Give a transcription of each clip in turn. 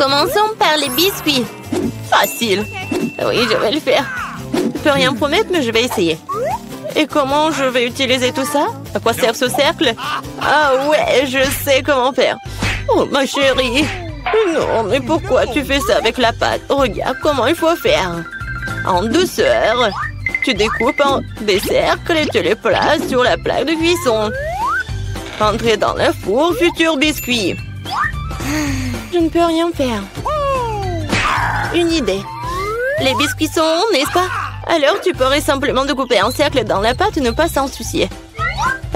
Commençons par les biscuits. Facile. Oui, je vais le faire. Je peux rien promettre, mais je vais essayer. Et comment je vais utiliser tout ça? À quoi sert ce cercle? Ah ouais, je sais comment faire. Oh, ma chérie. Non, mais pourquoi tu fais ça avec la pâte? Regarde comment il faut faire. En douceur. Tu découpes en des cercles et tu les places sur la plaque de cuisson. Entrez dans le four, futur biscuit. Je ne peux rien faire. Une idée. Les biscuits sont ronds, n'est-ce pas? Alors tu pourrais simplement découper un cercle dans la pâte et ne pas s'en soucier.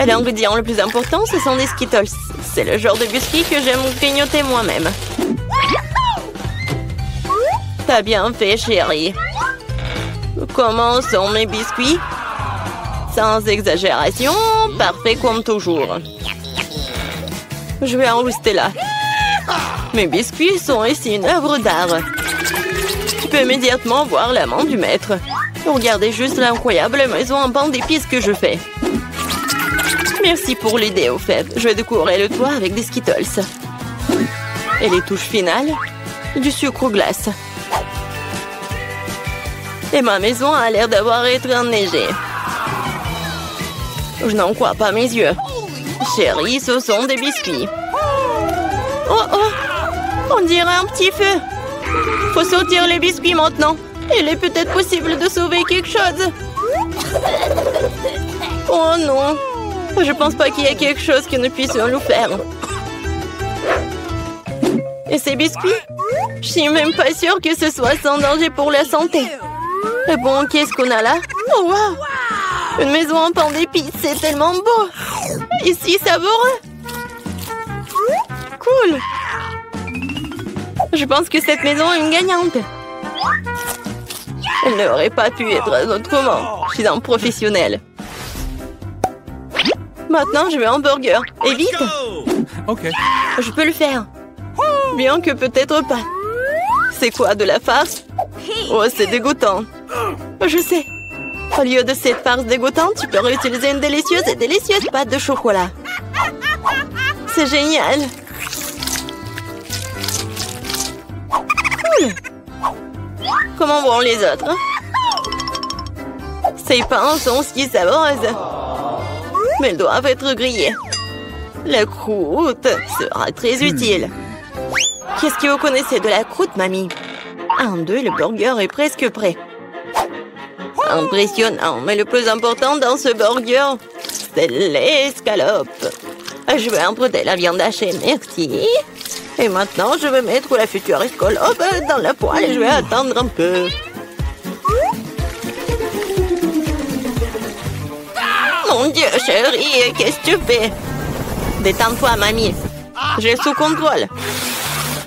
Et l'ingrédient le plus important, ce sont des Skittles. C'est le genre de biscuits que j'aime grignoter moi-même. T'as bien fait, chérie. Comment sont mes biscuits? Sans exagération, parfait comme toujours. Je vais en rester là. Mes biscuits sont ici une œuvre d'art. Tu peux immédiatement voir la main du maître. Regardez juste l'incroyable maison en pain d'épices que je fais. Merci pour l'idée, au fait. Je vais décorer le toit avec des Skittles. Et les touches finales, du sucre glace. Et ma maison a l'air d'avoir été enneigée. Je n'en crois pas mes yeux. Chérie, ce sont des biscuits. Oh oh! On dirait un petit feu. Faut sortir les biscuits maintenant. Il est peut-être possible de sauver quelque chose. Oh non! Je pense pas qu'il y ait quelque chose que nous puissions nous faire. Et ces biscuits? Je suis même pas sûre que ce soit sans danger pour la santé. Et bon, qu'est-ce qu'on a là? Oh wow! Une maison en pain d'épices, c'est tellement beau! Ici, savoureux! Cool! Je pense que cette maison est une gagnante. Elle n'aurait pas pu être autrement. Je suis un professionnel. Maintenant, je veux un burger. Et vite! Ok. Je peux le faire. Bien que peut-être pas. C'est quoi, de la farce? Oh, c'est dégoûtant. Je sais. Au lieu de cette farce dégoûtante, tu peux réutiliser une délicieuse pâte de chocolat. C'est génial. Cool. Comment vont les autres? Ces pains sont si savoureuses. Mais ils doivent être grillés. La croûte sera très utile. Qu'est-ce que vous connaissez de la croûte, mamie? 1, 2, le burger est presque prêt. Impressionnant, mais le plus important dans ce burger, c'est l'escalope. Je vais emprunter la viande hachée, merci. Et maintenant, je vais mettre la future escalope dans la poêle et je vais attendre un peu. Mon Dieu, chérie, qu'est-ce que tu fais? Détends-toi, mamie. J'ai sous contrôle.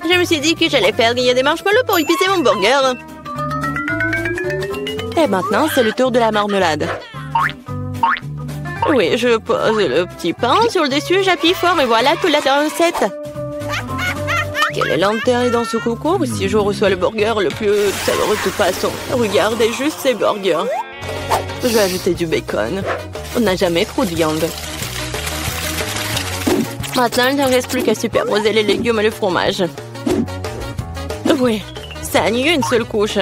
Je me suis dit que j'allais faire griller des marshmallows pour épicer mon burger. Et maintenant, c'est le tour de la marmelade. Oui, je pose le petit pain sur le dessus, j'appuie fort et voilà toute la recette. Quelle lenteur dans ce concours si je reçois le burger le plus savoureux de toute façon. Regardez juste ces burgers. Je vais ajouter du bacon. On n'a jamais trop de viande. Maintenant, il ne reste plus qu'à superposer les légumes et le fromage. Oui, ça n'y a une seule couche.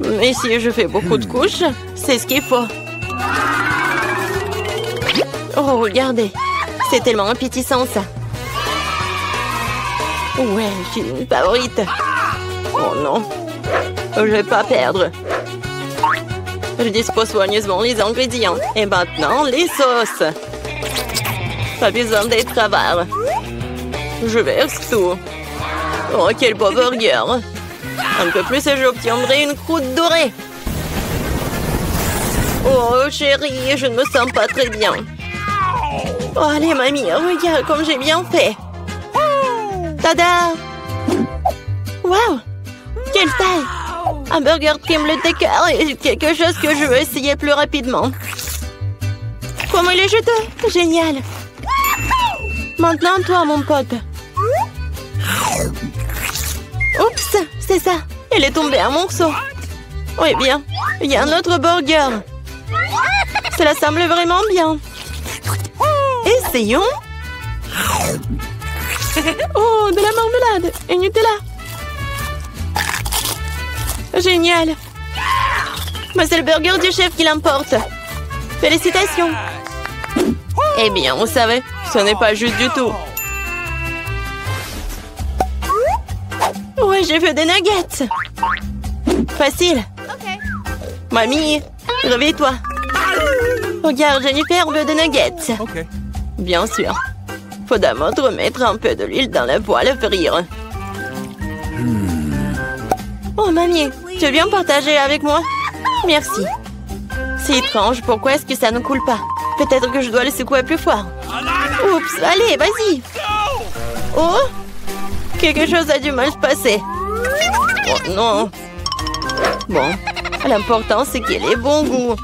Mais si je fais beaucoup de couches, c'est ce qu'il faut. Oh, regardez. C'est tellement appétissant, ça. Ouais, je suis une favorite. Oh non. Je vais pas perdre. Je dispose soigneusement les ingrédients. Et maintenant, les sauces. Pas besoin d'être avare. Je verse tout. Oh, quel beau burger. Un peu plus et j'obtiendrai une croûte dorée. Oh, chérie, je ne me sens pas très bien. Oh, allez, mamie, regarde comme j'ai bien fait. Tada! Waouh! Quelle taille! Un burger crème le décor et quelque chose que je veux essayer plus rapidement. Comment il est jeté? Génial! Maintenant, toi, mon pote. Oups, c'est ça. Il est tombé un morceau. Oui, bien. Il y a un autre burger. Cela semble vraiment bien. Essayons. Oh, de la marmelade et Nutella. Génial. Mais c'est le burger du chef qui l'emporte. Félicitations. Eh bien, vous savez, ce n'est pas juste du tout. Ouais, j'ai fait des nuggets. Facile. Mamie, réveille-toi. Regarde, Jennifer veut des nuggets. Bien sûr. Faut d'abord remettre un peu de l'huile dans la poêle à frire. Oh, mamie, tu veux bien partager avec moi? Merci. C'est étrange, pourquoi est-ce que ça ne coule pas? Peut-être que je dois le secouer plus fort. Oups, allez, vas-y. Oh, quelque chose a du mal se passer. Oh non. Bon, l'important c'est qu'il ait bon goût.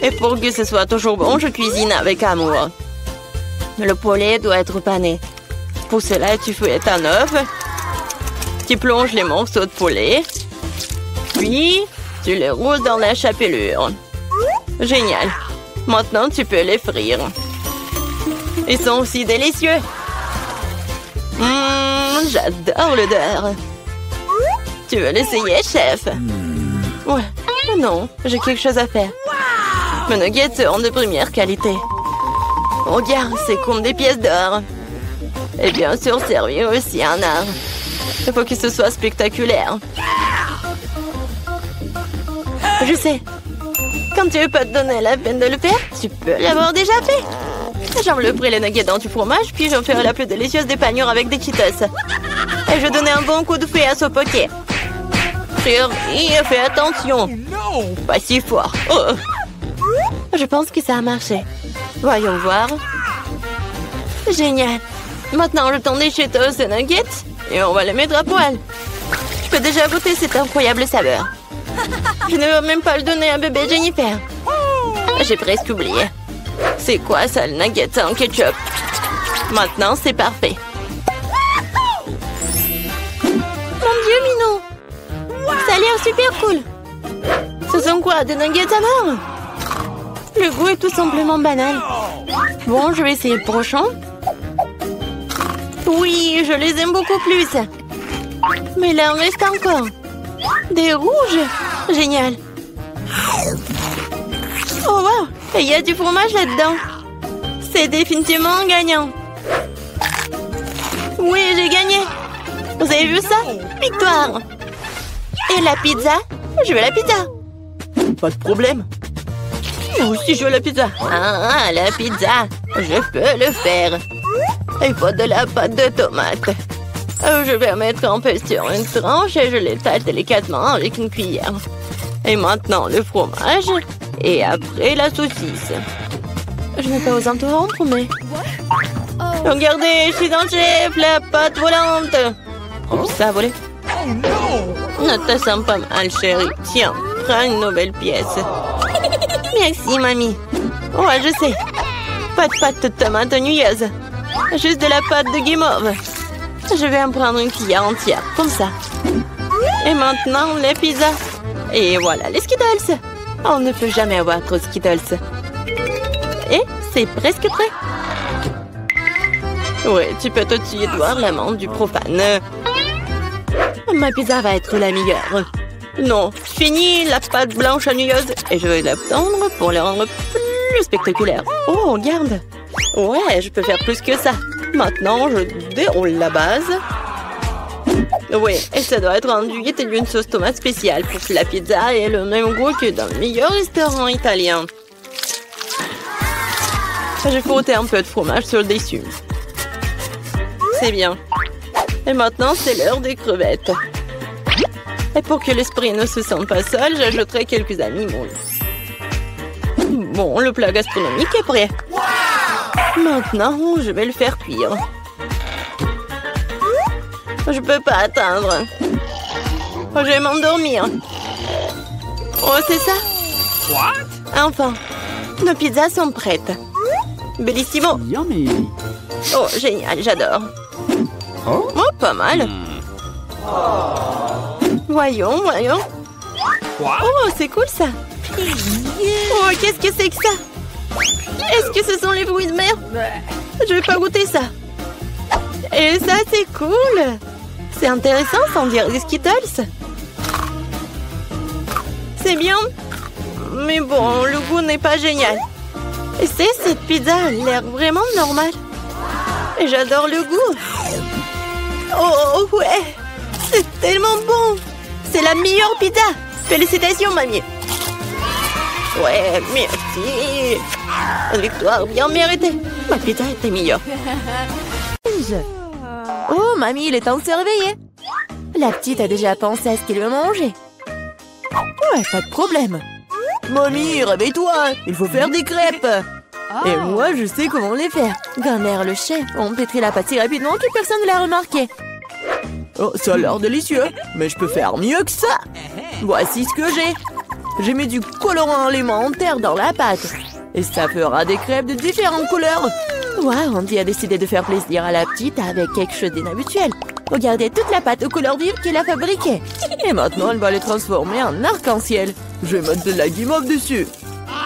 Et pour que ce soit toujours bon, je cuisine avec amour. Le poulet doit être pané. Pour cela, tu fouettes un œuf. Tu plonges les morceaux de poulet. Puis, tu les roules dans la chapelure. Génial. Maintenant, tu peux les frire. Ils sont aussi délicieux. J'adore l'odeur. Tu veux l'essayer, chef? Ouais. Non, j'ai quelque chose à faire. Mes nuggets seront de première qualité. Regarde, c'est comme des pièces d'or. Et bien sûr, servir aussi un art. Il faut que ce soit spectaculaire. Je sais. Quand tu veux pas te donner la peine de le faire, tu peux l'avoir déjà fait. J'envelopperai les nuggets dans du fromage, puis j'en ferai la plus délicieuse des panures avec des Cheetos. Et je donnais un bon coup de fouet à ce poké. Chérie, fais attention. Pas si fort. Oh. Je pense que ça a marché. Voyons voir. Génial. Maintenant, le temps des Cheetos et nuggets. Et on va les mettre à poil. Je peux déjà goûter cette incroyable saveur. Je ne veux même pas le donner à bébé Jennifer. J'ai presque oublié. C'est quoi ça, le nugget en ketchup? Maintenant, c'est parfait. Mon Dieu, Minou! Ça a l'air super cool. Ce sont quoi, des nuggets à mort? Le goût est tout simplement banal. Bon, je vais essayer le prochain. Oui, je les aime beaucoup plus. Mais là, il en reste encore. Des rouges. Génial. Oh, wow. Et il y a du fromage là-dedans. C'est définitivement gagnant. Oui, j'ai gagné. Vous avez vu ça? Victoire. Et la pizza? Je veux la pizza. Pas de problème. Moi aussi, je veux la pizza. Ah, la pizza. Je peux le faire. Il faut de la pâte de tomate. Je vais mettre un peu sur une tranche et je l'étale délicatement avec une cuillère. Et maintenant, le fromage. Et après, la saucisse. Je n'ai pas osé interrompre, mais... Regardez, je suis dans le chef, la pâte volante. Oh, ça a volé. Ne te sens pas mal, chérie. Tiens, prends une nouvelle pièce. Merci, mamie. Ouais, je sais. Pas de pâte de tomate nouilleuse. Juste de la pâte de guimauve. Je vais en prendre une cuillère entière, comme ça. Et maintenant, les pizzas. Et voilà, les Skittles. On ne peut jamais avoir trop de Skittles. Et c'est presque prêt. Oui, tu peux tout de suite voir l'amande du profane. Ma pizza va être la meilleure. Non, fini la pâte blanche nouilleuse et je vais la tendre pour la rendre plus spectaculaire. Oh, regarde. Ouais, je peux faire plus que ça. Maintenant, je déroule la base. Oui, et ça doit être enduit d'une sauce tomate spéciale pour que la pizza ait le même goût que dans le meilleur restaurant italien. J'ai frotté un peu de fromage sur le dessus. C'est bien. Et maintenant, c'est l'heure des crevettes. Et pour que l'esprit ne se sente pas seul, j'ajouterai quelques animaux. Bon, le plat gastronomique est prêt. Maintenant, je vais le faire cuire. Je peux pas attendre. Je vais m'endormir. Oh, c'est ça? Enfin, nos pizzas sont prêtes. Bellissimo. Oh, génial, j'adore. Oh, pas mal. Voyons. Oh, c'est cool ça. Oh, qu'est-ce que c'est que ça? Est-ce que ce sont les fruits de mer? Je vais pas goûter ça. Et ça, c'est cool. C'est intéressant sans dire des Skittles. C'est bien. Mais bon, le goût n'est pas génial. Et cette pizza a l'air vraiment normale. Et j'adore le goût. Oh ouais, c'est tellement bon. C'est la meilleure pizza. Félicitations, mamie. Ouais, merci. Une victoire bien méritée. Ma pizza était meilleure. Oh, mamie, il est temps de se réveiller. La petite a déjà pensé à ce qu'elle veut manger. Ouais, pas de problème. Mamie, réveille-toi. Il faut faire des crêpes. Et moi, je sais comment les faire. Grand-mère, le chef, on pétrit la pâte si rapidement que personne ne l'a remarqué. Oh, ça a l'air délicieux. Mais je peux faire mieux que ça. Voici ce que j'ai. J'ai mis du colorant alimentaire dans la pâte. Et ça fera des crêpes de différentes couleurs. Waouh, Andy a décidé de faire plaisir à la petite avec quelque chose d'inhabituel. Regardez toute la pâte aux couleurs vives qu'il a fabriquée. Et maintenant, elle va les transformer en arc-en-ciel. Je vais mettre de la guimauve dessus.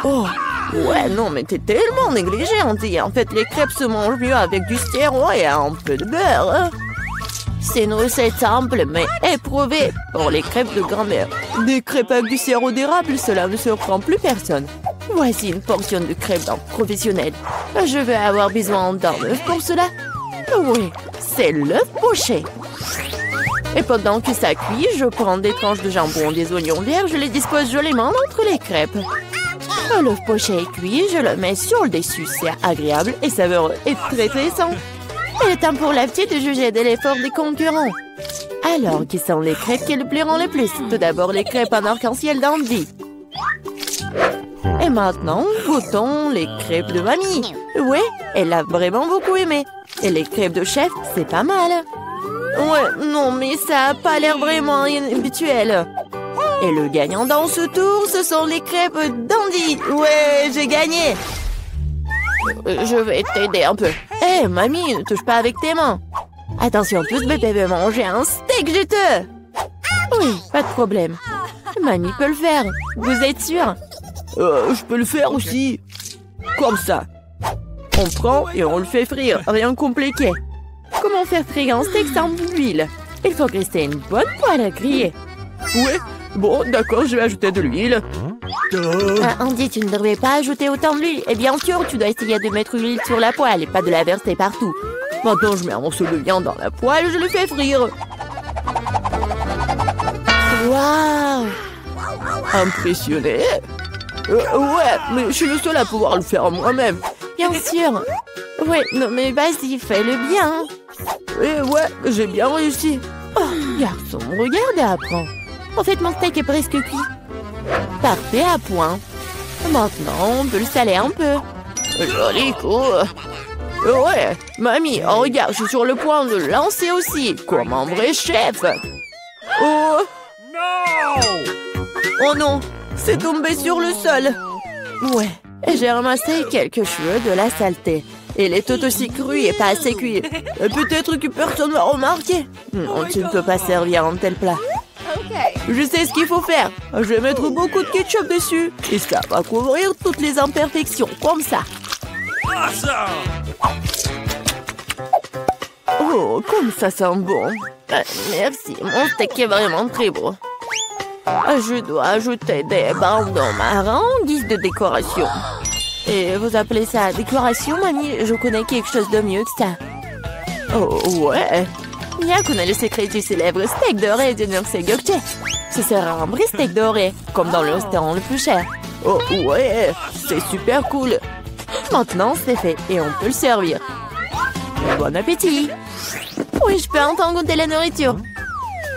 Oh, ouais, non, mais t'es tellement négligé, Andy. En fait, les crêpes se mangent mieux avec du sirop et un peu de beurre. Hein? C'est une recette simple, mais éprouvée pour les crêpes de grand-mère. Des crêpes avec du sirop d'érable, cela ne surprend plus personne. Voici une portion de crêpes d'un professionnel. Je vais avoir besoin d'un œuf pour cela. Oui, c'est l'œuf poché. Et pendant que ça cuit, je prends des tranches de jambon, des oignons verts, je les dispose joliment entre les crêpes. L'œuf poché est cuit, je le mets sur le dessus. C'est agréable et savoureux et très sain. Il est temps pour la petite de juger de l'effort des concurrents. Alors, qui sont les crêpes qui le plairont le plus? Tout d'abord, les crêpes en arc-en-ciel d'Andy. Et maintenant, goûtons les crêpes de mamie. Oui, elle a vraiment beaucoup aimé. Et les crêpes de chef, c'est pas mal. Ouais, non, mais ça a pas l'air vraiment habituel. Et le gagnant dans ce tour, ce sont les crêpes d'Andy. Ouais, j'ai gagné. Je vais t'aider un peu. Hé, mamie, ne touche pas avec tes mains. Attention, tous bébé veut manger un steak juteux. Oui, pas de problème. Mamie peut le faire. Vous êtes sûr? Je peux le faire aussi. Comme ça. On prend et on le fait frire. Rien de compliqué. Comment faire frire un steak sans l'huile? Il faut rester une bonne poêle à griller. Ouais, bon, d'accord, je vais ajouter de l'huile. Andy, tu ne devrais pas ajouter autant d'huile. Et bien sûr, tu dois essayer de mettre l'huile sur la poêle et pas de la verser partout. Maintenant, je mets un morceau de viande dans la poêle et je le fais frire. Waouh! Impressionné? Ouais, mais je suis le seul à pouvoir le faire moi-même. Bien sûr. Ouais, non mais vas-y, fais-le bien. Ouais, j'ai bien réussi. Oh, garçon, regarde et apprends. En fait, mon steak est presque cuit. Parfait à point. Maintenant, on peut le saler un peu. Joli coup. Ouais, mamie, oh, regarde, je suis sur le point de lancer aussi, comme un vrai chef. Oh non, c'est tombé sur le sol. Ouais, j'ai ramassé quelques cheveux de la saleté. Il est tout aussi cru et pas assez cuit. Peut-être que personne ne va remarquer. Non, tu ne peux pas servir un tel plat. Je sais ce qu'il faut faire. Je vais mettre beaucoup de ketchup dessus. Et ça va couvrir toutes les imperfections, comme ça. Oh, comme ça sent bon. Merci, mon steak est vraiment très beau. Je dois ajouter des bandons marrons en guise de décoration. Et vous appelez ça décoration, mamie? Je connais quelque chose de mieux que ça. Oh, ouais. Mia connaît le secret du célèbre steak doré de Nurse Gökçe. Ce sera un vrai steak doré, comme dans le restaurant le plus cher. Oh, ouais, c'est super cool. Maintenant, c'est fait et on peut le servir. Bon appétit! Oui, je peux entendre goûter la nourriture.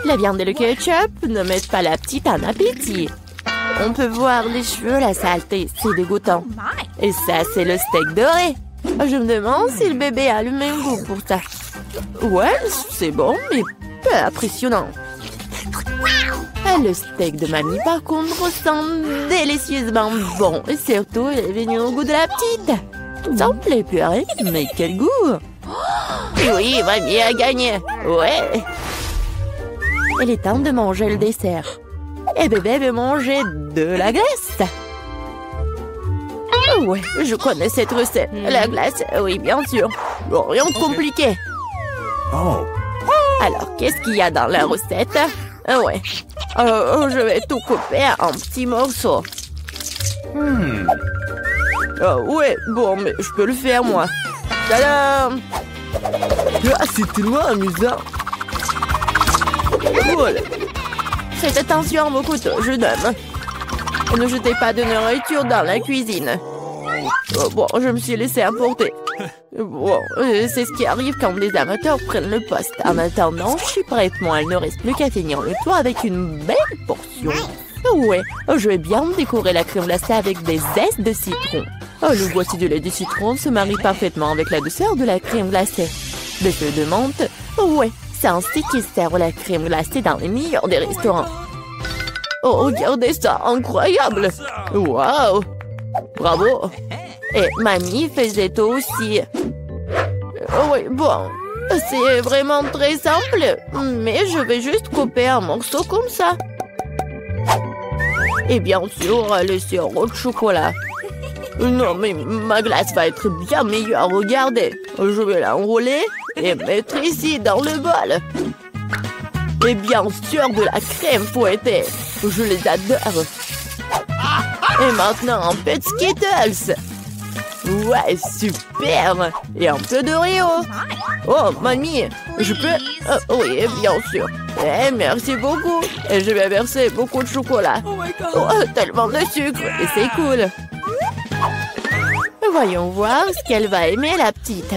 La viande et le ketchup ne mettent pas la petite en appétit. On peut voir les cheveux, la saleté, c'est dégoûtant. Et ça, c'est le steak doré. Je me demande si le bébé a le même goût pour ça. Ouais, c'est bon, mais peu impressionnant. Le steak de mamie, par contre, sent délicieusement bon. Et surtout, il est venu au goût de la petite. Ça me plaît purée, mais quel goût! Oui, mamie a gagné. Ouais. Il est temps de manger le dessert. Et bébé veut manger de la glace. Ouais, je connais cette recette. La glace, oui, bien sûr. Rien de compliqué. Alors, qu'est-ce qu'il y a dans la recette? Ah ouais. Je vais tout couper en petits morceaux. Ah ouais, bon, mais je peux le faire, moi. Tadam! Ah, c'est tellement amusant. Voilà. Faites attention à vos couteaux, jeune homme. Ne jetez pas de nourriture dans la cuisine. Bon, je me suis laissé emporter. Bon, c'est ce qui arrive quand les amateurs prennent le poste. En attendant, je suis prête, moi. Il ne reste plus qu'à finir le tour avec une belle portion. Ouais, je vais bien décorer la crème glacée avec des zestes de citron. Le voici du lait de citron se marie parfaitement avec la douceur de la crème glacée. Des feuilles de menthe. Ouais, c'est ainsi qu'ils servent la crème glacée dans les meilleurs des restaurants. Oh, regardez ça, incroyable! Waouh! Bravo! Et mamie faisait tout aussi. Oui, bon, c'est vraiment très simple, mais je vais juste couper un morceau comme ça. Et bien sûr, le sirop de chocolat. Non, mais ma glace va être bien meilleure, regardez. Je vais l'enrouler et mettre ici dans le bol. Et bien sûr, de la crème fouettée. Je les adore. Et maintenant, un peu de Skittles. Ouais, super. Et un peu d'Oreo. Oh, mamie, je peux... oui, bien sûr. Merci beaucoup. Et je vais verser beaucoup de chocolat. Oh, tellement de sucre. Et c'est cool. Voyons voir ce qu'elle va aimer, la petite.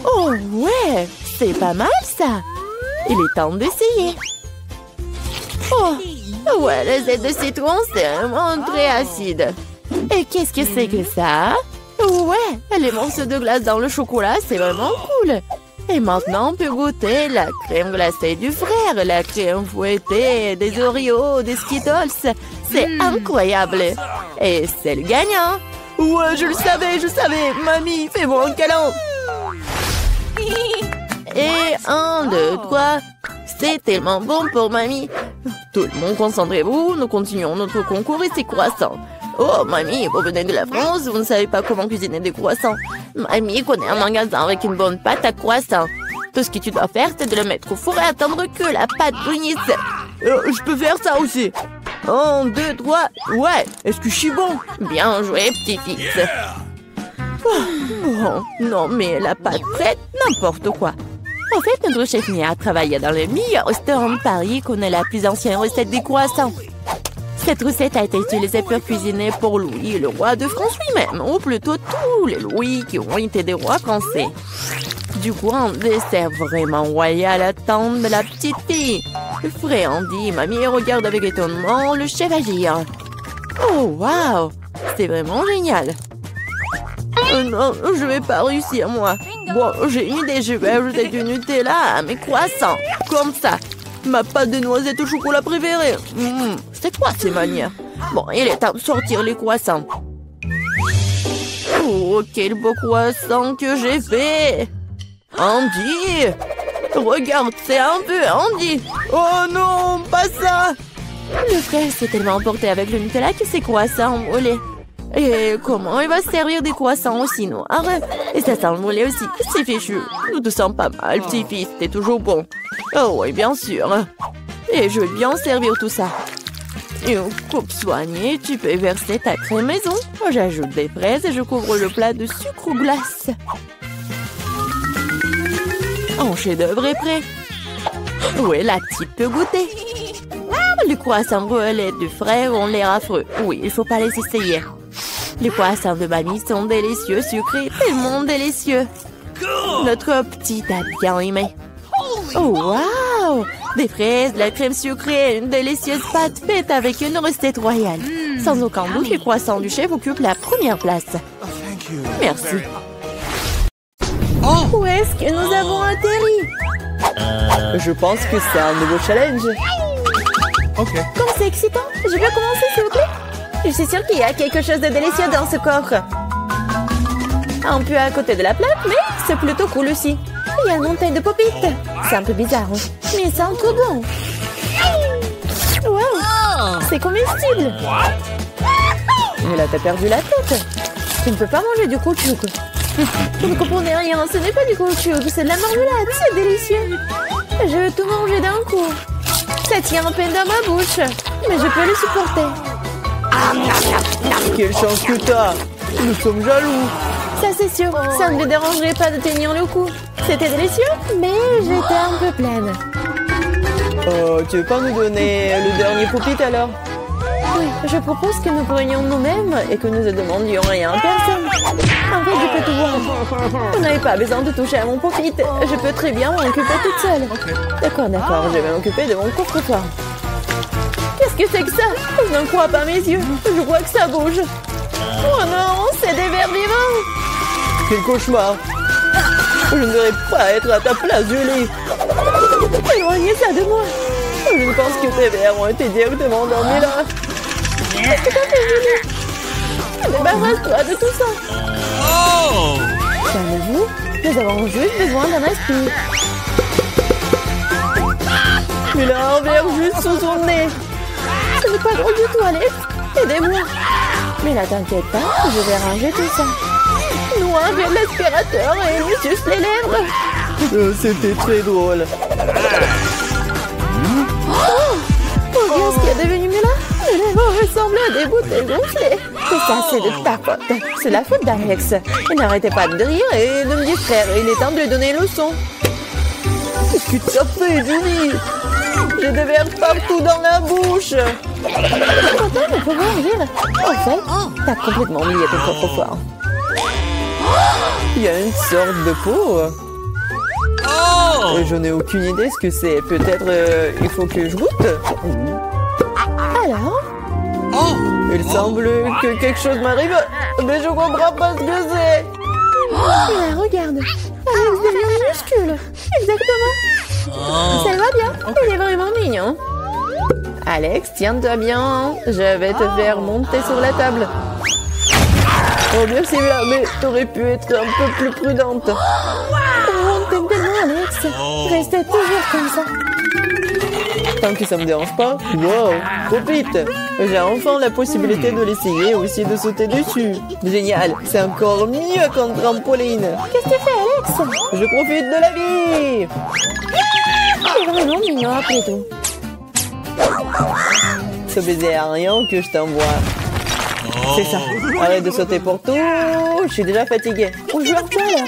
Oh, ouais, c'est pas mal, ça. Il est temps d'essayer. Oh, ouais, le zeste de citron, c'est vraiment très acide. Et qu'est-ce que c'est que ça? Ouais, les morceaux de glace dans le chocolat, c'est vraiment cool. Et maintenant, on peut goûter la crème glacée du frère, la crème fouettée, des Oreos, des Skittles. C'est incroyable. Et c'est le gagnant. Ouais, je le savais. Mamie, fais-moi un câlin. Et 1, 2, 3. C'est tellement bon pour mamie. Tout le monde, concentrez-vous. Nous continuons notre concours et c'est croissants. Oh, mamie, vous venez de la France, vous ne savez pas comment cuisiner des croissants. Mamie connaît un magasin avec une bonne pâte à croissants. Tout ce que tu dois faire, c'est de le mettre au four et attendre que la pâte brunisse. Je peux faire ça aussi. 1, 2, 3. Ouais, est-ce que je suis bon? Bien joué, petit-fils. Oh, bon, non, mais la pâte prête, n'importe quoi. En fait, notre chef Mia travaille dans le meilleur restaurant de Paris et connaît la plus ancienne recette des croissants. Cette recette a été utilisée pour cuisiner pour Louis, le roi de France lui-même, ou plutôt tous les Louis qui ont été des rois français. Du coup, un dessert vraiment royal attend de la petite fille. Frais Andy, mamie regarde avec étonnement le chef agir. Oh, waouh! C'est vraiment génial. Non, je vais pas réussir, moi. Bon, j'ai une idée, je vais ajouter du Nutella à mes croissants. Comme ça. Ma pâte de noisette au chocolat préférée. C'est quoi ces manières? Bon, il est temps de sortir les croissants. Oh, quel beau croissant que j'ai fait! Andy! Regarde, c'est un peu Andy! Oh non, pas ça! Le frère s'est tellement emporté avec le Nutella que ses croissants ont volé. Et comment il va se servir des croissants aussi noirs? Et ça sent le mollet aussi. C'est fichu. Nous te sens pas mal, petit-fils. T'es toujours bon. Oh oui, bien sûr. Et je vais bien servir tout ça. Une coupe soignée, tu peux verser ta crème maison. J'ajoute des fraises et je couvre le plat de sucre ou glace. Un chef-d'œuvre est prêt. Oui, la petite peut goûter. Les croissants brûlés du frère ont l'air affreux. Oui, il faut pas les essayer. Les croissants de mamie sont délicieux, sucrés, tellement délicieux. Notre petite a bien aimé. Oh, waouh! Des fraises, de la crème sucrée, une délicieuse pâte faite avec une recette royale. Sans aucun doute, les croissants du chef occupent la première place. Merci. Où est-ce que nous avons atterri? Je pense que c'est un nouveau challenge. Comme c'est excitant! Je peux commencer, s'il vous plaît? Je suis sûre qu'il y a quelque chose de délicieux dans ce coffre. Un peu à côté de la plaque, mais c'est plutôt cool aussi. Il y a une montagne de pop-it. C'est un peu bizarre, mais ça sent trop bon. Wow! C'est comestible. Mais là, t'as perdu la tête. Tu ne peux pas manger du caoutchouc. Vous ne comprenez rien, ce n'est pas du caoutchouc, c'est de la marmelade, c'est délicieux. Je veux tout manger d'un coup. Ça tient à peine dans ma bouche, mais je peux le supporter. Quelle chance que t'as! Nous sommes jaloux! Ça c'est sûr, ça ne me dérangerait pas de tenir le coup. C'était délicieux, mais j'étais un peu pleine. Oh, tu veux pas nous donner le dernier poupit alors? Oui, je propose que nous prenions nous-mêmes et que nous ne demandions rien à personne. En fait, je peux tout voir. Vous n'avez pas besoin de toucher à mon poupit. Je peux très bien m'en occuper toute seule. D'accord, je vais m'occuper de mon coffre-fort. Qu'est-ce que c'est que ça? Je n'en crois pas mes yeux. Je vois que ça bouge. Oh non, c'est des vers vivants. Quel cauchemar! Je ne devrais pas être à ta place, Julie! Éloignez ça de moi. Je ne pense que tes vers ont été directement endormis là! Qu'est-ce que t'as fait, Julie? Débarrasse-toi de tout ça. Calmez-vous, nous avons juste besoin d'un esprit. Il a un verre juste sous son nez! Ce n'est pas drôle du tout, Alex. Aidez-moi. Mais là, t'inquiète pas, je vais ranger tout ça. Nous enlevons l'aspirateur et lui suce les lèvres. C'était très drôle! Oh, regarde ce qui est devenu là. Les lèvres ressemblent à des bouteilles gonflées. Et ça, c'est de ta faute. C'est la faute d'Alex. Il n'arrêtait pas de rire et de me distraire. Il est temps de lui donner une leçon. Qu'est-ce que tu as fait, Julie? J'ai des vers partout dans la bouche! Attends, mais faut voir rire. En fait, t'as complètement oublié ton coffre-fort. Il y a une sorte de peau. Je n'ai aucune idée ce que c'est. Peut-être il faut que je goûte. Alors? Il semble que quelque chose m'arrive, mais je comprends pas ce que c'est. Là, regarde. Alex devient minuscule. Exactement. Ça va bien. Il est vraiment mignon. Alex, tiens-toi bien. Je vais te faire monter sur la table. Oh merci, mais t'aurais pu être un peu plus prudente. Oh, t'aimes tellement, Alex. Restez toujours comme ça. Tant que ça me dérange pas. Wow, profite. J'ai enfin la possibilité de l'essayer et aussi de sauter dessus. Génial, c'est encore mieux qu'un trampoline. Qu'est-ce que tu fais, Alex? Je profite de la vie. C'est vraiment mignon après tout. Ce baiser aérien que je t'envoie. C'est ça. Arrête de sauter pour tout. Je suis déjà fatiguée. On joue à quoi, là?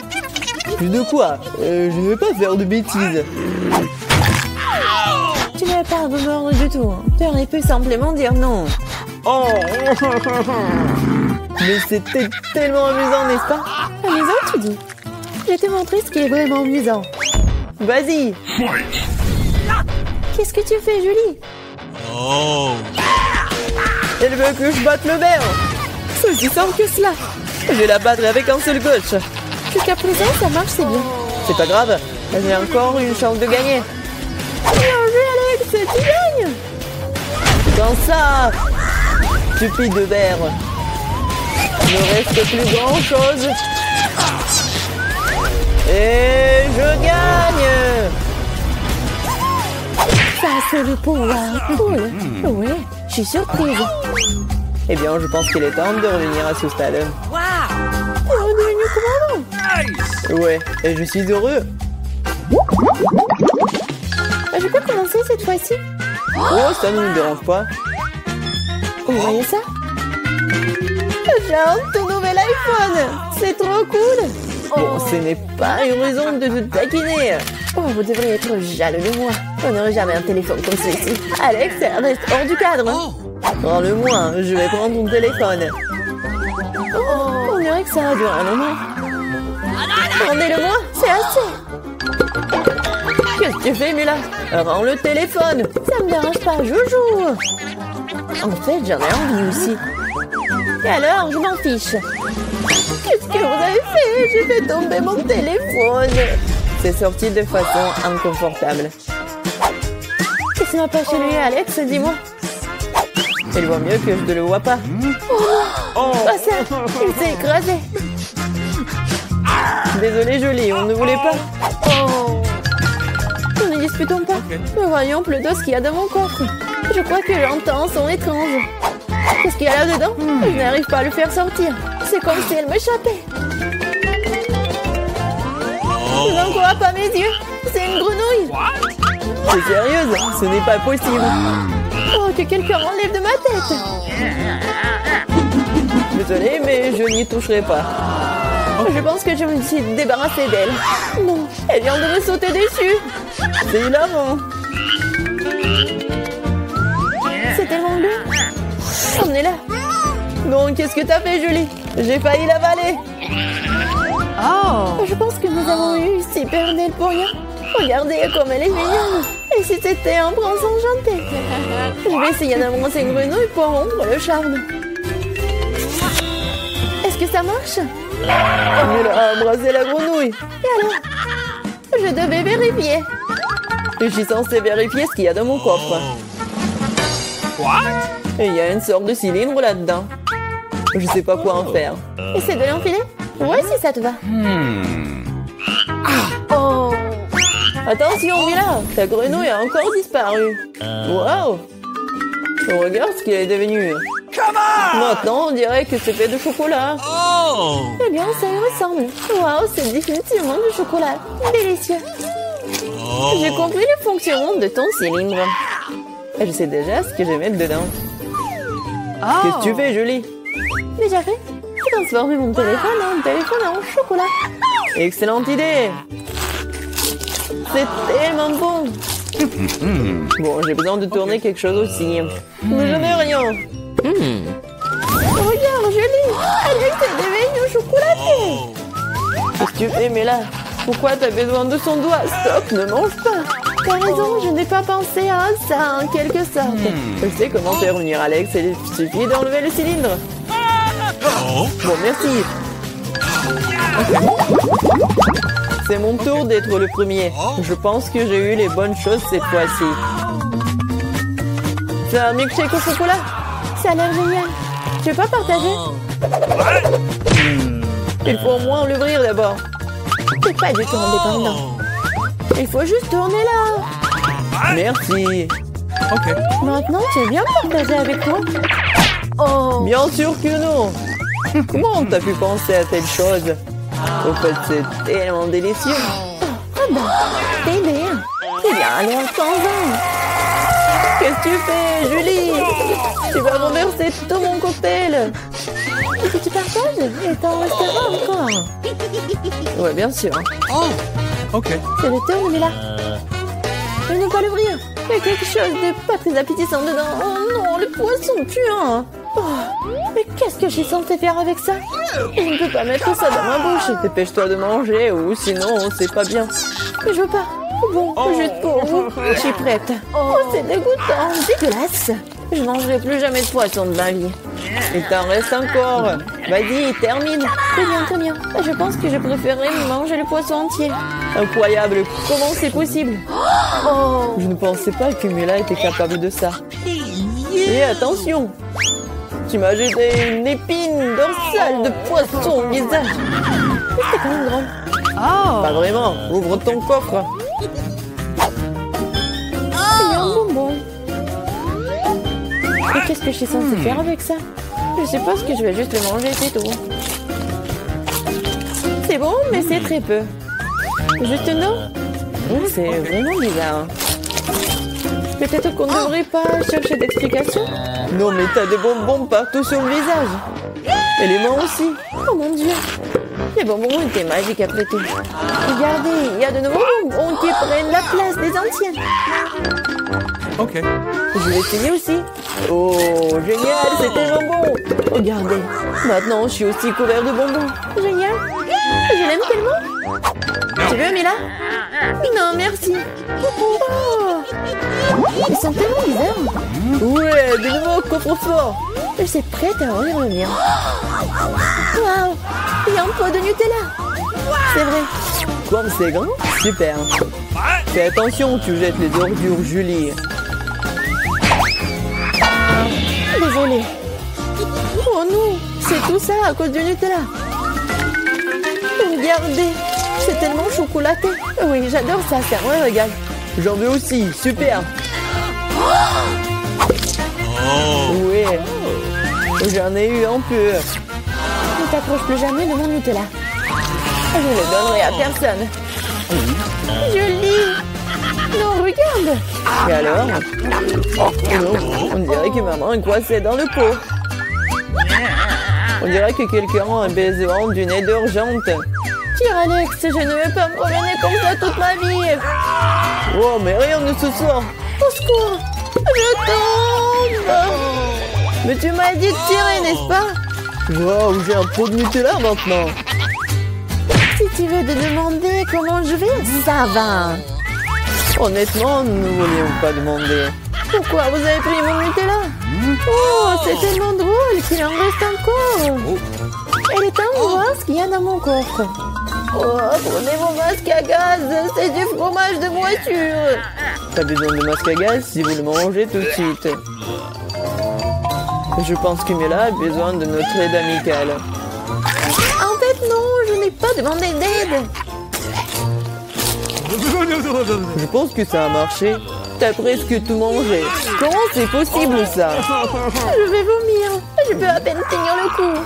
De quoi? Je ne vais pas faire de bêtises. Tu n'avais pas à me mordre du tout. Tu aurais pu simplement dire non. Oh. Mais c'était tellement amusant, n'est-ce pas? Amusant, tu dis? Je vais te montrer ce qui est vraiment amusant. Vas-y. Qu'est-ce que tu fais, Julie? Elle veut que je batte le verre. C'est aussi simple que cela. Je vais la battre avec un seul gauche. Jusqu'à présent, ça marche, c'est bien. C'est pas grave. J'ai encore une chance de gagner. Bien joué, Alex, tu gagnes. Dans ça, stupide verre. Il ne reste plus grand chose. Et je gagne. Ça, c'est le pouvoir. Cool. Oui, je suis surprise. Eh bien, je pense qu'il est temps de revenir à ce stade. Tu es redevenu commandant. Ouais, et je suis heureux. Je peux commencer cette fois-ci? Oh, ça ne me dérange pas. Vous voyez ça? J'ai un tout nouvel iPhone. C'est trop cool. Bon, ce n'est pas une raison de te taquiner. Oh, vous devriez être jaloux de moi. On n'aurait jamais un téléphone comme celui-ci. Alex, reste hors du cadre. Prends-le-moi, je vais prendre ton téléphone. Oh, on dirait que ça va durer un moment. Rendez-le-moi, c'est assez. Qu'est-ce que tu fais, Mila? Rends le téléphone. Ça me dérange pas, joujou. En fait, j'en ai envie aussi. Et alors, je m'en fiche. Qu'est-ce que vous avez fait? J'ai fait tomber mon téléphone. C'est sorti de façon inconfortable. Qu'est-ce qui m'a pas chez lui, Alex? Dis-moi. Il vaut mieux que je ne le vois pas. Oh, pas ça. Il s'est écrasé. Désolée, Jolie, on ne voulait pas. Oh. Ne disputons pas. Mais voyons plutôt ce qu'il y a dans mon coffre. Je crois que j'entends un son étrange. Qu'est-ce qu'il y a là-dedans? Je n'arrive pas à le faire sortir. C'est comme si elle m'échappait. Je n'en crois pas mes yeux. C'est une grenouille. T'es sérieuse? Ce n'est pas possible. Oh, que quelqu'un m'enlève de ma tête. Désolé, mais je n'y toucherai pas. Je pense que je me suis débarrassée d'elle. Non, elle vient de me sauter dessus. C'est hilarant. C'est tellement bleu. Emmenez-la. Non, qu'est-ce que t'as fait, Julie? J'ai failli l'avaler. Je pense que nous avons eu super d'elle pour rien. Regardez comme elle est mignonne. Et si c'était un prince enchanté? Je vais essayer d'embrasser une grenouille pour rompre le charme. Est-ce que ça marche? Elle a embrassé la grenouille. Et alors? Je devais vérifier. Je suis censée vérifier ce qu'il y a dans mon coffre. Et il y a une sorte de cylindre là-dedans. Je sais pas quoi en faire. Essaie de l'enfiler? Ouais, si ça te va. Oh! Attention, Mila, ta grenouille a encore disparu. Waouh! Regarde ce qu'elle est devenue. Maintenant, on dirait que c'est fait de chocolat. Eh bien, ça y ressemble. Waouh, c'est définitivement du chocolat. Délicieux. J'ai compris le fonctionnement de ton cylindre. Et je sais déjà ce que je vais mettre dedans. Qu'est-ce que tu fais, Julie? Déjà fait? Je transforme mon téléphone en chocolat. Excellente idée! C'est tellement bon! Bon, j'ai besoin de tourner quelque chose aussi. Mais je n'ai rien! Regarde, Julie! Alex est devenu chocolaté! Qu'est-ce que tu fais, Mela? Pourquoi t'as besoin de son doigt? Stop, ne mange pas! T'as raison, je n'ai pas pensé à ça en quelque sorte. Je sais comment faire revenir Alex, il suffit d'enlever le cylindre. Bon, merci. C'est mon tour d'être le premier. Je pense que j'ai eu les bonnes choses cette fois-ci. C'est un milkshake au chocolat. Ça a l'air génial. Tu veux pas partager? Il faut au moins l'ouvrir d'abord. C'est pas du tout indépendant. Il faut juste tourner là. Merci. Maintenant, tu veux bien partager avec moi? Oh! Bien sûr que non. Comment t'as pu penser à telle chose? Au fait, c'est tellement délicieux. Ah bah, c'est bien. Il y a un l'air convaincant. Qu'est-ce que tu fais, Julie? Tu vas renverser tout mon cocktail. Est-ce que tu partages? Et t'en resteras encore. Ouais, bien sûr. C'est le tour, Mila. Je ne peux pas l'ouvrir. Il y a quelque chose de pas très appétissant dedans. Oh non, le poisson puant. Oh, mais qu'est-ce que je suis censée faire avec ça? Je ne peux pas mettre ça dans ma bouche. Dépêche-toi de manger ou sinon c'est pas bien. Je veux pas. Bon, juste pour vous. Je suis prête. Oh, c'est dégoûtant. Dégueulasse. Je ne mangerai plus jamais de poisson de ma vie. Il t'en reste encore. Vas-y, termine. Très bien, très bien. Je pense que je préférerais manger le poisson entier. Incroyable. Comment c'est possible? Oh! Je ne pensais pas que Mela était capable de ça. Et attention! Tu m'as jeté une épine dorsale de poisson au visage. C'était quand même drôle. Pas vraiment. Ouvre ton coffre. Il y a un bonbon. Et qu'est-ce que je suis censée faire avec ça? Je suppose que je vais juste le manger, c'est tout. C'est bon, mais c'est très peu. Juste une eau? C'est vraiment bizarre. Peut-être qu'on ne devrait pas chercher d'explications? Non, mais t'as des bonbons partout sur le visage. Et les mains aussi. Oh mon Dieu! Les bonbons étaient magiques après tout. Regardez, il y a de nouveaux bonbons qui prennent la place des anciens. Je vais essayer aussi. Oh, génial, c'est tellement bon. Regardez, maintenant je suis aussi couvert de bonbons. Génial! Je l'aime tellement! Tu veux, Mila? Non, merci. Oh. Ils sont tellement bizarres. Ouais, de nouveau coffre-fort. Je suis prête à en revenir. Waouh! Il y a un pot de Nutella. C'est vrai. Comme c'est grand, super. Fais attention, tu jettes les ordures, Julie. Désolée. Oh non, c'est tout ça à cause du Nutella. Regardez, c'est tellement chocolaté. Oui, j'adore ça, c'est un régal. J'en veux aussi, super. Oui, j'en ai eu un peu. Ne t'approche plus jamais de mon Nutella. Je ne le donnerai à personne. Joli. Non, regarde. Et alors? Oh non, on dirait que maman est coincée dans le pot. On dirait que quelqu'un a besoin d'une aide urgente. Tire, Alex, je ne veux pas me promener comme ça toute ma vie. Oh, mais rien ne se sort. Au secours. Je tombe. Mais tu m'as dit de tirer, n'est-ce pas? Wow, j'ai un pot de Nutella maintenant. Si tu veux te demander comment je vais, ça va. Honnêtement, nous ne voulions pas demander. Pourquoi vous avez pris mon Nutella? Oh, c'est tellement drôle qu'il en reste encore. Elle est temps de voir ce qu'il y a dans mon coffre. Oh, prenez mon masque à gaz, c'est du fromage de voiture. Pas besoin de masque à gaz si vous le mangez tout de suite. Je pense que Mila a besoin de notre aide amicale. En fait, non, je n'ai pas demandé d'aide. Je pense que ça a marché. T'as presque tout mangé. Comment c'est possible ça? Je vais vomir. Je peux à peine tenir le coup.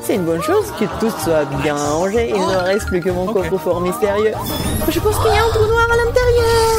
C'est une bonne chose que tout soit bien rangé. Il ne reste plus que mon coffre-fort mystérieux. Je pense qu'il y a un trou noir à l'intérieur.